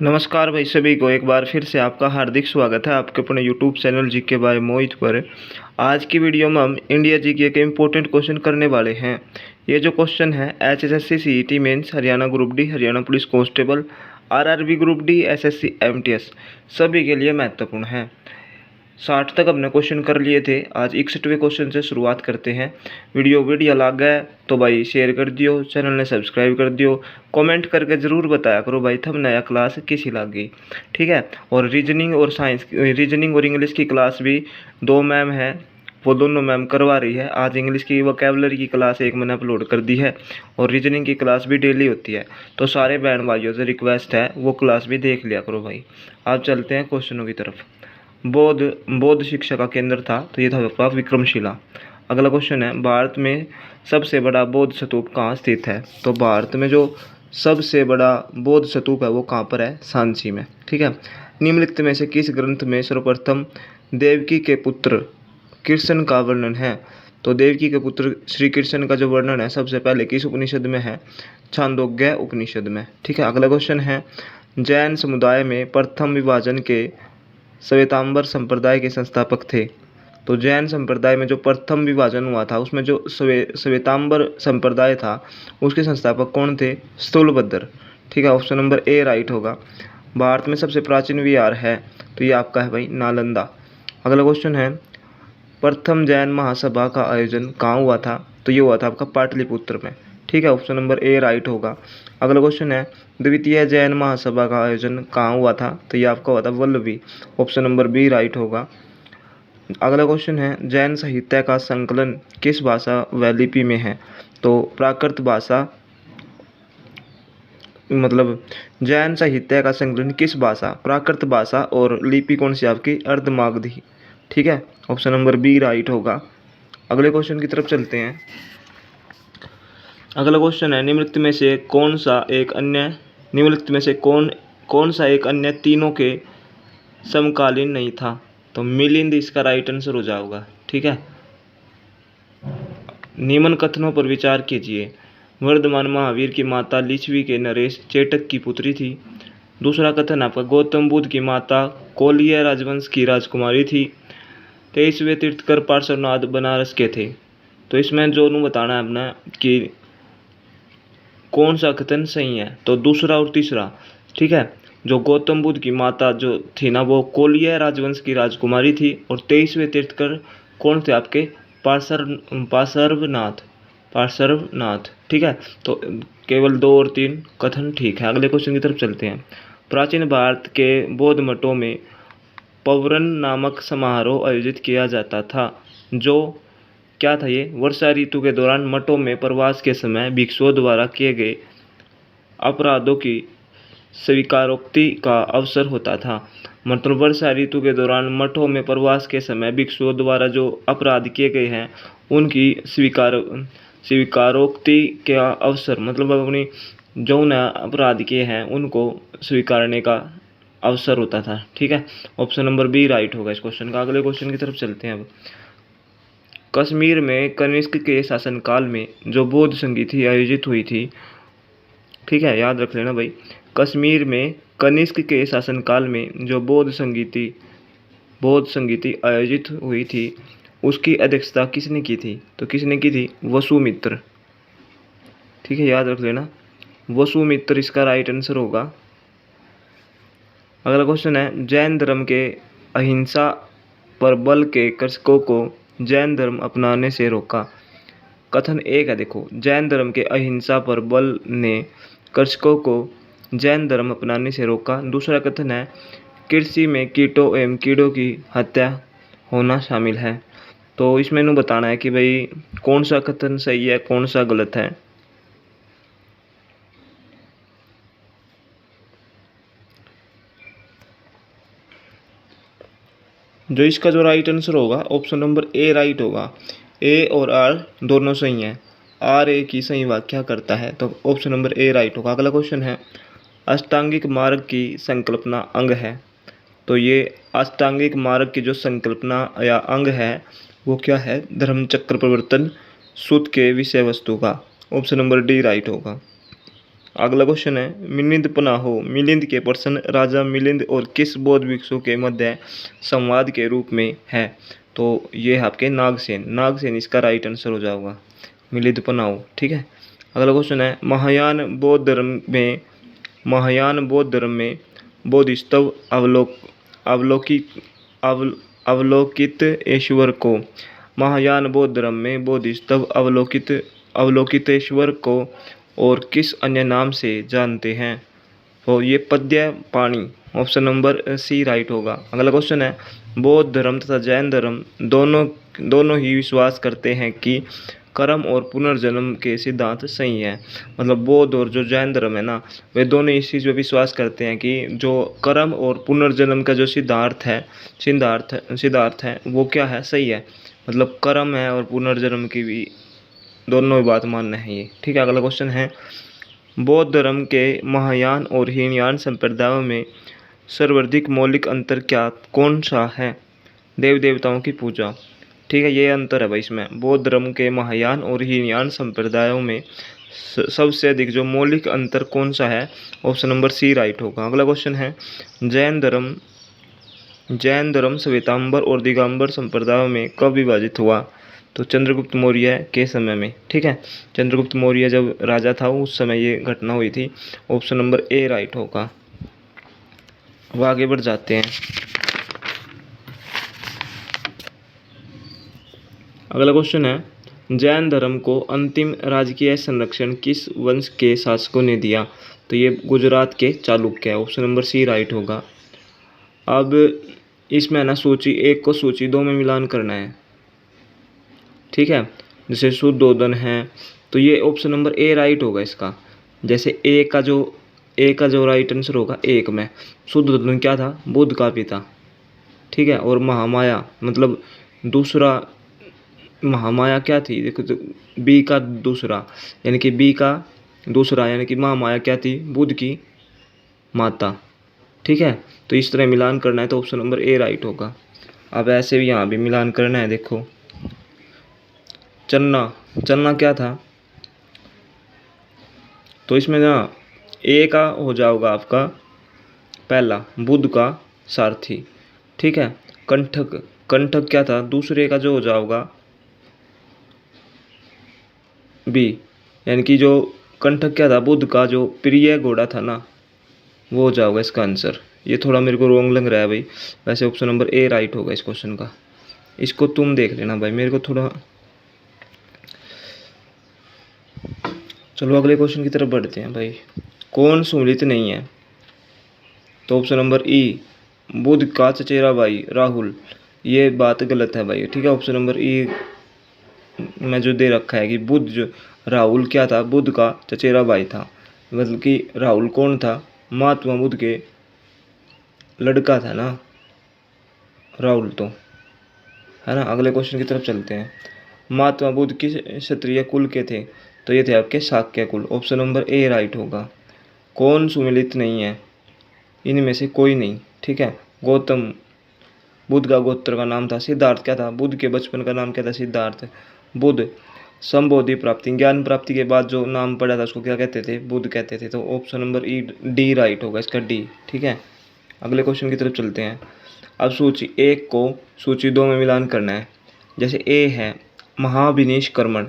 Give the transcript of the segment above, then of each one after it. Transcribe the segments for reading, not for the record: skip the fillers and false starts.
नमस्कार भाई सभी को एक बार फिर से आपका हार्दिक स्वागत है आपके अपने YouTube channel GK by Mohit पर। आज की वीडियो में हम इंडिया जीके के इम्पोर्टेंट क्वेश्चन करने वाले हैं। ये जो क्वेश्चन है HSSC CET mains, Haryana group D, Haryana police constable, RRB group D, SSC MTS सभी के लिए महत्वपूर्ण है। 60 तक हमने क्वेश्चन कर लिए थे। आज 61वें क्वेश्चन से शुरुआत करते हैं। वीडियो लग गया तो भाई शेयर कर दियो, चैनल ने सब्सक्राइब कर दियो, कमेंट करके ज़रूर बताया करो भाई थब नया क्लास कैसी लग गई, ठीक है। और रीजनिंग और साइंस, रीजनिंग और इंग्लिश की क्लास भी 2 मैम है, वो दोनों मैम करवा रही है। आज इंग्लिश की वोकैबुलरी की क्लास एक मैंने अपलोड कर दी है और रीजनिंग की क्लास भी डेली होती है। तो सारे बहन भाइयों से रिक्वेस्ट है वो क्लास भी देख लिया करो भाई। आप चलते हैं क्वेश्चनों की तरफ। बौद्ध शिक्षा का केंद्र था, तो ये था आपका विक्रमशिला। अगला क्वेश्चन है, भारत में सबसे बड़ा बौद्ध स्तूप कहाँ स्थित है। तो भारत में जो सबसे बड़ा बौद्ध स्तूप है वो कहाँ पर है, सांची में, ठीक है। निम्नलिखित में से किस ग्रंथ में सर्वप्रथम देवकी के पुत्र कृष्ण का वर्णन है। तो देवकी के पुत्र श्री कृष्ण का जो वर्णन है सबसे पहले किस उपनिषद में है, छांदोग्य उपनिषद में, ठीक है। अगला क्वेश्चन है, जैन समुदाय में प्रथम विभाजन के श्वेतांबर संप्रदाय के संस्थापक थे। तो जैन संप्रदाय में जो प्रथम विभाजन हुआ था उसमें जो श्वेतांबर संप्रदाय था उसके संस्थापक कौन थे, स्थूलभद्र, ठीक है। ऑप्शन नंबर ए राइट होगा। भारत में सबसे प्राचीन विहार है, तो ये आपका है भाई नालंदा। अगला क्वेश्चन है, प्रथम जैन महासभा का आयोजन कहाँ हुआ था। तो ये हुआ था आपका पाटलिपुत्र में, ठीक है। ऑप्शन नंबर ए राइट होगा। अगला क्वेश्चन है, द्वितीय जैन महासभा का आयोजन कहाँ हुआ था। तो ये आपका हुआ था Vallabhi. Option number B right होगा। अगला क्वेश्चन है, जैन साहित्य का संकलन किस भाषा व लिपि में है। तो प्राकृत भाषा, मतलब जैन साहित्य का संकलन किस भाषा, प्राकृत भाषा, और लिपि कौन सी आपकी, अर्धमागधी, ठीक है। ऑप्शन नंबर बी राइट होगा। अगले क्वेश्चन की तरफ चलते हैं। अगला क्वेश्चन है, निम्नलिखित में से कौन सा एक अन्य तीनों के समकालीन नहीं था। तो मिलिंद इसका राइट आंसर हो जाएगा, ठीक है। निम्न कथनों पर विचार कीजिए। वर्धमान महावीर की माता लिच्छवी के नरेश चेटक की पुत्री थी। दूसरा कथन आपका, गौतम बुद्ध की माता कोलिया राजवंश की राजकुमारी थी। 23वें तीर्थकर पार्श्वनाथ बनारस के थे। तो इसमें जो बताना है अपना कि कौन सा कथन सही है, तो दूसरा और तीसरा, ठीक है। जो गौतम बुद्ध की माता जो थी ना वो कोलिया राजवंश की राजकुमारी थी, और 23वें तीर्थकर कौन थे आपके, पार्श्वनाथ, ठीक है। तो केवल 2 और 3 कथन ठीक है। अगले क्वेश्चन की तरफ चलते हैं। प्राचीन भारत के बौद्ध मठों में पवरन नामक समारोह आयोजित किया जाता था, जो क्या था ये, वर्षा ऋतु के दौरान मठों में प्रवास के समय भिक्षुओं द्वारा किए गए अपराधों की स्वीकारोक्ति का अवसर होता था। मतलब वर्षा ऋतु के दौरान मठों में प्रवास के समय भिक्षुओं द्वारा जो अपराध किए गए हैं उनकी स्वीकारोक्ति का अवसर, मतलब अपनी जो न अपराध किए हैं उनको स्वीकारने का अवसर होता था, ठीक है। ऑप्शन नंबर बी राइट होगा इस क्वेश्चन का। अगले क्वेश्चन की तरफ चलते हैं अब। कश्मीर में कनिष्क के शासनकाल में जो बौद्ध संगीति आयोजित हुई थी, ठीक है, याद रख लेना भाई। कश्मीर में कनिष्क के शासनकाल में जो बौद्ध संगीति आयोजित हुई थी उसकी अध्यक्षता किसने की थी। तो किसने की थी, वसुमित्र, ठीक है, याद रख लेना, वसुमित्र इसका राइट आंसर होगा। अगला क्वेश्चन है, जैन धर्म के अहिंसा पर बल के कृषकों को जैन धर्म अपनाने से रोका। कथन एक है, देखो, जैन धर्म के अहिंसा पर बल ने कृषकों को जैन धर्म अपनाने से रोका। दूसरा कथन है, कृषि में कीटों एवं कीड़ों की हत्या होना शामिल है। तो इसमें नू बताना है कि भाई कौन सा कथन सही है कौन सा गलत है। जो इसका जो राइट आंसर होगा ऑप्शन नंबर ए राइट होगा। ए और आर दोनों सही हैं, आर ए की सही व्याख्या करता है, तो ऑप्शन नंबर ए राइट होगा। अगला क्वेश्चन है, अष्टांगिक मार्ग की संकल्पना अंग है। तो ये अष्टांगिक मार्ग की जो संकल्पना या अंग है वो क्या है, धर्मचक्र प्रवर्तन सूत्र के विषय वस्तु का। ऑप्शन नंबर डी राइट होगा। अगला क्वेश्चन है मिलिंद पनाहो मिलिंद के प्रश्न राजा मिलिंद और किस बौद्ध भिक्षु के मध्य संवाद के रूप में है? तो ये है आपके नागसेन। नागसेन इसका राइट आंसर हो जाएगा मिलिंद पनाहो। ठीक है। अगला क्वेश्चन है महायान बौद्ध धर्म में बोधिसत्व अवलोकित ईश्वर को महायान बौद्ध धर्म में बोधिसत्व अवलोकित ईश्वर को और किस अन्य नाम से जानते हैं? तो ये पद्य पाणी, ऑप्शन नंबर सी राइट होगा। अगला क्वेश्चन है बौद्ध धर्म तथा जैन धर्म दोनों ही विश्वास करते हैं कि कर्म और पुनर्जन्म के सिद्धांत सही है। मतलब बौद्ध और जो जैन धर्म है ना, वे दोनों इस चीज़ पे विश्वास करते हैं कि जो कर्म और पुनर्जन्म का जो सिद्धांत है वो क्या है, सही है। मतलब कर्म है और पुनर्जन्म की भी दोनों ही बात मानना है ये। ठीक है। अगला क्वेश्चन है बौद्ध धर्म के महायान और हीनयान संप्रदायों में सर्वाधिक मौलिक अंतर कौन सा है? देव देवताओं की पूजा। ठीक है, ये अंतर है भाई इसमें। बौद्ध धर्म के महायान और हीनयान संप्रदायों में सबसे अधिक जो मौलिक अंतर कौन सा है? ऑप्शन नंबर सी राइट होगा। अगला क्वेश्चन है जैन धर्म श्वेतांबर और दिगंबर संप्रदायों में कब विभाजित हुआ? तो चंद्रगुप्त मौर्य के समय में। ठीक है, चंद्रगुप्त मौर्य जब राजा था उस समय ये घटना हुई थी। ऑप्शन नंबर ए राइट होगा। अब आगे बढ़ जाते हैं। अगला क्वेश्चन है जैन धर्म को अंतिम राजकीय संरक्षण किस वंश के शासकों ने दिया? तो ये गुजरात के चालुक्य है। ऑप्शन नंबर सी राइट होगा। अब इसमें ना सूची 1 को सूची 2 में मिलान करना है। ठीक है, जैसे शुद्धोदन है तो ये ऑप्शन नंबर ए राइट होगा इसका। जैसे ए का जो राइट आंसर होगा 1 में शुद्धोदन क्या था? बुद्ध का पिता। ठीक है, और महामाया मतलब दूसरा महामाया क्या थी? देखो तो बी का दूसरा यानी कि महामाया क्या थी? बुद्ध की माता। ठीक है, तो इस तरह मिलान करना है तो ऑप्शन नंबर ए राइट होगा। अब ऐसे भी यहाँ भी मिलान करना है। देखो चलना क्या था? तो इसमें ना ए का हो जाएगा आपका पहला बुद्ध का सारथी। ठीक है, कंठक क्या था? दूसरे का जो हो जाएगा बी, यानी कि जो कंठक क्या था? बुद्ध का जो प्रिय घोड़ा था ना, वो हो जाएगा इसका आंसर। ये थोड़ा मेरे को रॉन्ग लग रहा है भाई। वैसे ऑप्शन नंबर ए राइट होगा इस क्वेश्चन का। इसको तुम देख लेना भाई, मेरे को थोड़ा। चलो अगले क्वेश्चन की तरफ बढ़ते हैं भाई। कौन सुमिलित नहीं है? तो ऑप्शन नंबर ई बुद्ध का चचेरा भाई राहुल। ये बात गलत है भाई। ठीक है, ऑप्शन नंबर ई में जो दे रखा है कि बुद्ध जो राहुल क्या था? बुद्ध का चचेरा भाई था। मतलब कि राहुल कौन था? महात्मा बुद्ध के लड़का था ना राहुल, तो है ना। अगले क्वेश्चन की तरफ चलते हैं। महात्मा बुद्ध किस क्षत्रिय कुल के थे? तो ये थे आपके शाक्य कुल। ऑप्शन नंबर ए राइट होगा। कौन सुमिलित नहीं है? इनमें से कोई नहीं। ठीक है, गौतम बुद्ध का गोत्र का नाम था सिद्धार्थ। क्या था? बुद्ध के बचपन का नाम क्या था? सिद्धार्थ। बुद्ध संबोधि प्राप्ति ज्ञान प्राप्ति के बाद जो नाम पड़ा था उसको क्या कहते थे? बुद्ध कहते थे। तो option number E D right होगा इसका, डी। ठीक है, अगले क्वेश्चन की तरफ चलते हैं। अब सूची 1 को सूची 2 में मिलान करना है। जैसे ए है महाविनिष्क्रमण।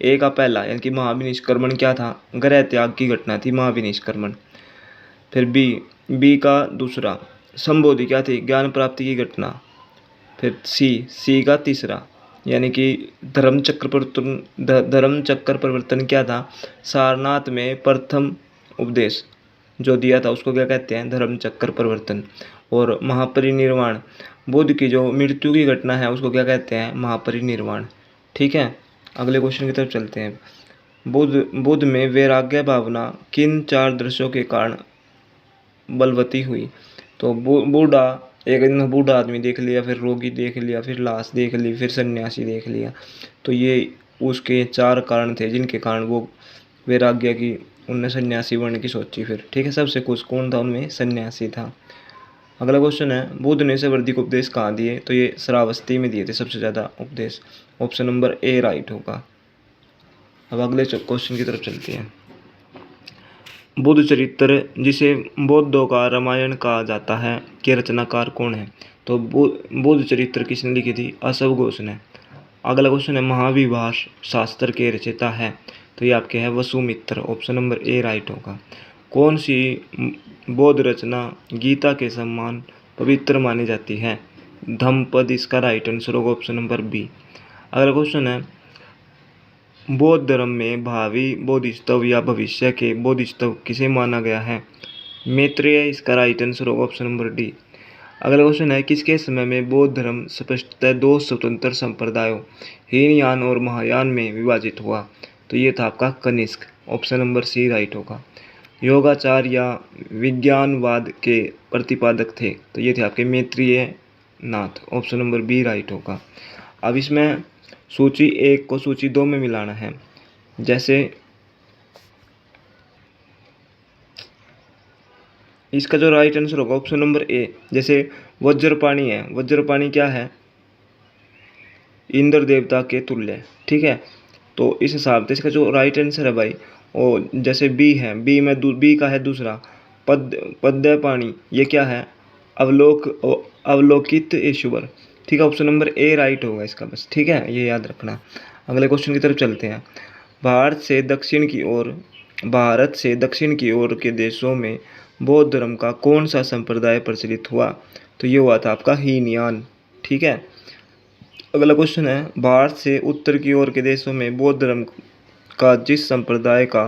ए का पहला यानी कि महाविनिष्क्रमण क्या था? गृह त्याग की घटना थी महाविनिष्क्रमण। फिर बी का दूसरा संबोधि क्या थी? ज्ञान प्राप्ति की घटना। फिर सी का तीसरा यानी कि धर्म चक्र परिवर्तन क्या था? सारनाथ में प्रथम उपदेश जो दिया था उसको क्या कहते हैं? धर्म चक्र परिवर्तन। और महापरिनिर्वाण बुद्ध की जो मृत्यु की घटना है उसको क्या कहते हैं? महापरिनिर्वाण। ठीक है, अगले क्वेश्चन की तरफ चलते हैं। बुद्ध में वैराग्य भावना किन 4 दृश्यों के कारण बलवती हुई? तो एक दिन बूढ़ा आदमी देख लिया, फिर रोगी देख लिया, फिर लाश देख ली, फिर सन्यासी देख लिया। तो ये उसके 4 कारण थे जिनके कारण वो वैराग्य की उनने सन्यासी बनने की सोची फिर। ठीक है, सबसे कुछ कौन था उनमें? सन्यासी था। अगला क्वेश्चन है बुद्ध ने सर्वाधिक उपदेश कहाँ दिए? तो ये श्रावस्ती में दिए थे सबसे ज़्यादा उपदेश। ऑप्शन नंबर ए राइट होगा। अब अगले क्वेश्चन की तरफ चलते हैं। बुद्ध चरित्र, जिसे बौद्धों का रामायण कहा जाता है, के रचनाकार कौन है? तो बुद्ध चरित्र किसने लिखी थी? अशोक घोष ने। अगला क्वेश्चन है, महाविभाष शास्त्र के रचयिता है? तो ये आपके है Vasumitra. Option number A right होगा। कौन सी बौद्ध रचना गीता के समान पवित्र मानी जाती है? धम्मपद इसका राइट आंसर होगा, ऑप्शन नंबर बी। अगला क्वेश्चन है, बौद्ध धर्म में भावी बोधिसत्व या भविष्य के बोधिसत्व किसे माना गया है? मैत्रेय इसका राइट आंसर होगा, ऑप्शन नंबर डी। अगला क्वेश्चन है, किसके समय में बौद्ध धर्म स्पष्टतः दो स्वतंत्र संप्रदायों हीनयान और महायान में विभाजित हुआ? तो ये था आपका Kanishka. Option number C right होगा। योगाचार या विज्ञानवाद के प्रतिपादक थे? तो ये थे आपके मैत्रेय नाथ। ऑप्शन नंबर बी राइट होगा। अब इसमें सूची 1 को सूची 2 में मिलाना है। जैसे इसका जो राइट आंसर होगा ऑप्शन नंबर ए। जैसे वज्रपाणी है, वज्रपाणी क्या है? इंद्र देवता के तुल्य, ठीक है। तो इस हिसाब से इसका जो राइट आंसर है भाई, और जैसे बी है, बी का है दूसरा पद्यपाणी, ये क्या है? अवलोकित ईश्वर, ठीक है। ऑप्शन नंबर ए राइट होगा इसका, बस ठीक है, ये याद रखना। अगले क्वेश्चन की तरफ चलते हैं। भारत से दक्षिण की ओर के देशों में बौद्ध धर्म का कौन सा संप्रदाय प्रचलित हुआ? तो ये हुआ था आपका हीनयान, ठीक है। अगला क्वेश्चन है, भारत से उत्तर की ओर के देशों में बौद्ध धर्म का जिस संप्रदाय का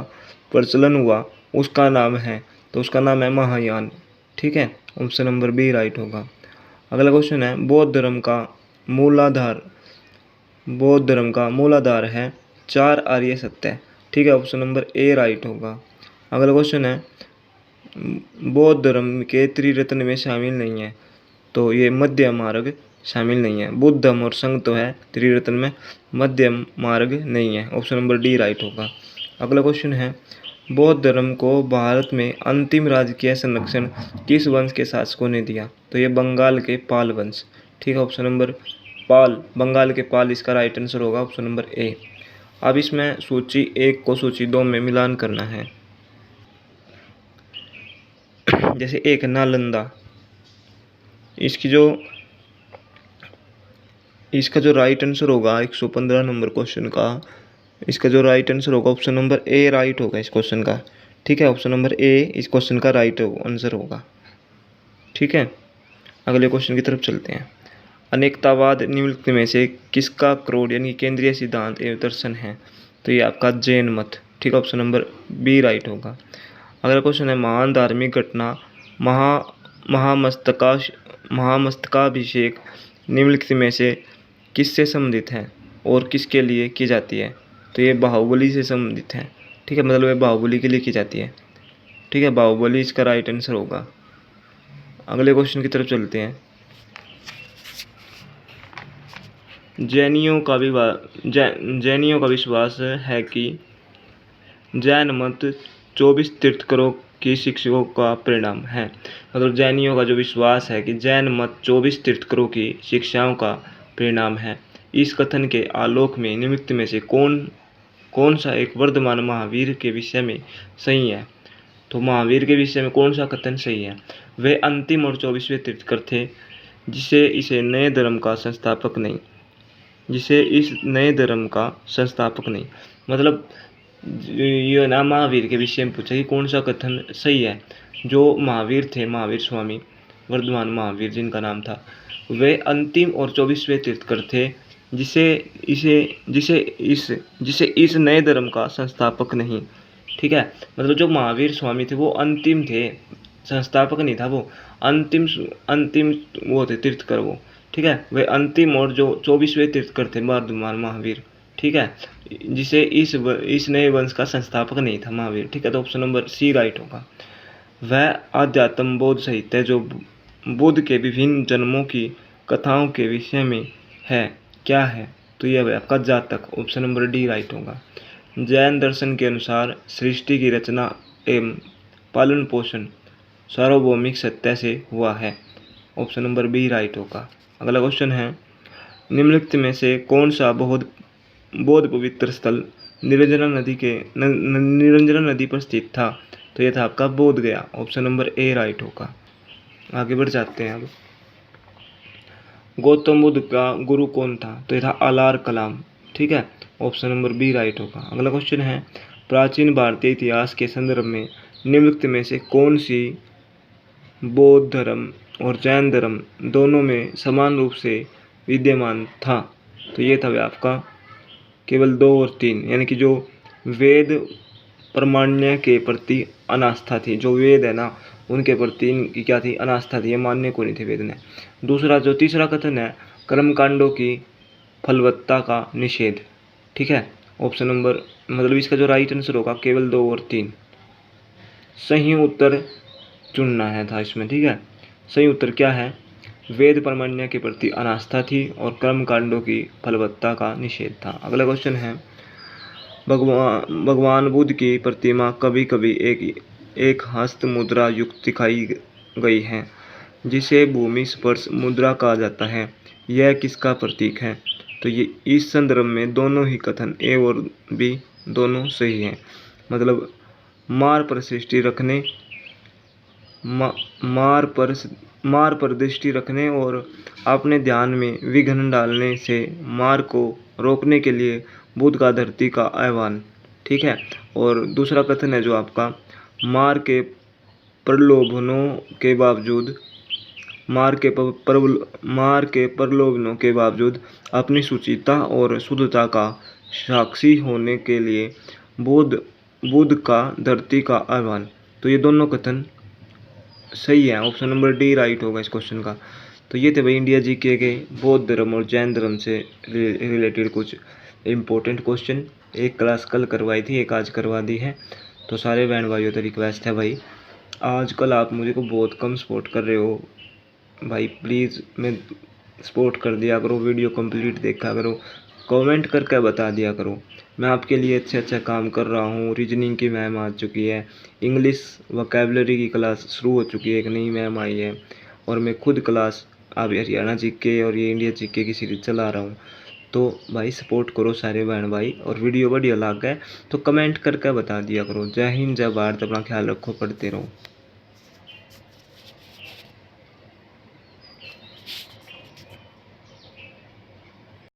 प्रचलन हुआ उसका नाम है? तो उसका नाम है महायान, ठीक है। ऑप्शन नंबर बी राइट होगा। अगला क्वेश्चन है, बौद्ध धर्म का मूलाधार है 4 आर्य सत्य, ठीक है। ऑप्शन नंबर ए राइट होगा। अगला क्वेश्चन है, बौद्ध धर्म के त्रिरत्न में शामिल नहीं है? तो ये मध्य मार्ग शामिल नहीं है। बुद्ध धम्म और संघ तो है त्रिरत्न में, मध्य मार्ग नहीं है। ऑप्शन नंबर डी राइट होगा। अगला क्वेश्चन है, बौद्ध धर्म को भारत में अंतिम राजकीय संरक्षण किस वंश के शासकों ने दिया? तो ये बंगाल के पाल वंश, ठीक है। ऑप्शन नंबर पाल, बंगाल के पाल इसका राइट आंसर होगा, ऑप्शन नंबर ए। अब इसमें सूची 1 को सूची 2 में मिलान करना है। जैसे एक नालंदा, इसका जो राइट आंसर होगा 115 नंबर क्वेश्चन का, इसका जो राइट आंसर होगा ऑप्शन नंबर ए राइट होगा इस क्वेश्चन का, ठीक है। ऑप्शन नंबर ए इस क्वेश्चन का राइट आंसर होगा, ठीक है। अगले क्वेश्चन की तरफ चलते हैं। अनेकतावाद निम्नलिखित में से किसका क्रोड यानी केंद्रीय सिद्धांत एवं दर्शन है? तो ये आपका जैन मत, ठीक है। ऑप्शन नंबर बी राइट होगा। अगला क्वेश्चन है, महान धार्मिक घटना महामस्तकाभिषेक निम्नलिखित में से किससे संबंधित है और किसके लिए की जाती है? तो ये बाहुबली से संबंधित है, ठीक है। मतलब ये बाहुबली के लिए की जाती है, ठीक है। बाहुबली इसका राइट आंसर होगा। अगले क्वेश्चन की तरफ चलते हैं। जैनियों का विश्वास है कि जैन मत 24 तीर्थंकरों की शिक्षाओं का परिणाम है। मतलब जैनियों का जो विश्वास है कि जैन मत 24 तीर्थंकरों की शिक्षाओं का परिणाम है। इस कथन के आलोक में निम्नलिखित में से कौन सा एक वर्तमान महावीर के विषय में सही है? तो महावीर के विषय में कौन सा कथन सही है? वे अंतिम और 24वें तीर्थंकर थे जिसे इस नए धर्म का संस्थापक नहीं। मतलब ये ना महावीर के विषय में पूछा कि कौन सा कथन सही है। जो महावीर थे, महावीर स्वामी वर्धमान महावीर जिनका नाम था, वे अंतिम और 24वें तीर्थंकर थे जिसे इस नए धर्म का संस्थापक नहीं, ठीक है। मतलब जो महावीर स्वामी थे वो अंतिम थे, संस्थापक नहीं था, वो अंतिम वो थे तीर्थंकर वो, ठीक है। वे अंतिम और जो 24वें तीर्थंकर थे वर्धमान महावीर, ठीक है, जिसे इस नए वंश का संस्थापक नहीं था महावीर, ठीक है। तो ऑप्शन नंबर सी राइट होगा। वह आध्यात्म बौद्ध साहित्य जो बुद्ध के विभिन्न जन्मों की कथाओं के विषय में है क्या है? तो यह आपका जातक, ऑप्शन नंबर डी राइट होगा। जैन दर्शन के अनुसार सृष्टि की रचना एवं पालन पोषण सार्वभौमिक सत्य से हुआ है। ऑप्शन नंबर बी राइट होगा। अगला क्वेश्चन है, निम्नलिखित में से कौन सा बौद्ध पवित्र स्थल निरंजना नदी पर स्थित था? तो ये था आपका बोध गया, ऑप्शन नंबर ए राइट होगा। आगे बढ़ जाते हैं अब। गौतम बुद्ध का गुरु कौन था? तो ये था अलार कलाम, ठीक है, ऑप्शन नंबर बी राइट होगा। अगला क्वेश्चन है, प्राचीन भारतीय इतिहास के संदर्भ में निम्नलिखित में से कौन सी बौद्ध धर्म और जैन धर्म दोनों में समान रूप से विद्यमान था? तो ये था आपका केवल 2 और 3, यानी कि जो वेद प्रामाण्य के प्रति अनास्था थी, जो वेद है ना उनके प्रति इनकी क्या थी? अनास्था थी, ये मानने को नहीं थे वेद ने। दूसरा जो तीसरा कथन है, कर्मकांडों की फलवत्ता का निषेध, ठीक है, ऑप्शन नंबर मतलब इसका जो राइट आंसर होगा केवल 2 और 3। सही उत्तर चुनना है था इसमें, ठीक है। सही उत्तर क्या है? वेद प्रामाण्य के प्रति अनास्था थी और कर्मकांडों की फलवत्ता का निषेध था। अगला क्वेश्चन है, भगवान बुद्ध की प्रतिमा कभी कभी एक हस्त मुद्रा युक्त दिखाई गई है, जिसे भूमि स्पर्श मुद्रा कहा जाता है। यह किसका प्रतीक है? तो ये इस संदर्भ में दोनों ही कथन ए और बी दोनों सही हैं। मतलब मार पर दृष्टि रखने मार पर दृष्टि रखने और अपने ध्यान में विघ्न डालने से मार को रोकने के लिए बुद्ध का धरती का आह्वान, ठीक है। और दूसरा कथन है जो आपका, मार के प्रलोभनों के बावजूद अपनी सुचिता और शुद्धता का साक्षी होने के लिए बुद्ध का धरती का आह्वान। तो ये दोनों कथन सही है, ऑप्शन नंबर डी राइट होगा इस क्वेश्चन का। तो ये थे भाई इंडिया जीके के बौद्ध धर्म और जैन धर्म से रिलेटेड कुछ इम्पोर्टेंट क्वेश्चन। एक क्लास कल करवाई थी, एक आज करवा दी है। तो सारे बहन भाइयों से रिक्वेस्ट है भाई, आजकल आप मुझे को बहुत कम सपोर्ट कर रहे हो भाई, प्लीज़ मैं सपोर्ट कर दिया करो, वीडियो कंप्लीट देखा करो, कमेंट करके बता दिया करो। मैं आपके लिए अच्छा काम कर रहा हूँ। रीजनिंग की मैम आ चुकी है, इंग्लिश वोकैबुलरी की क्लास शुरू हो चुकी है, एक नई मैम आई है, और मैं खुद क्लास अब हरियाणा जीके और ये इंडिया जीके की सीरीज चला रहा हूँ। तो भाई सपोर्ट करो सारे बहन भाई, और वीडियो बढ़िया लग गए तो कमेंट करके बता दिया करो। जय हिंद, जय भारत, अपना ख्याल रखो, पढ़ते रहो।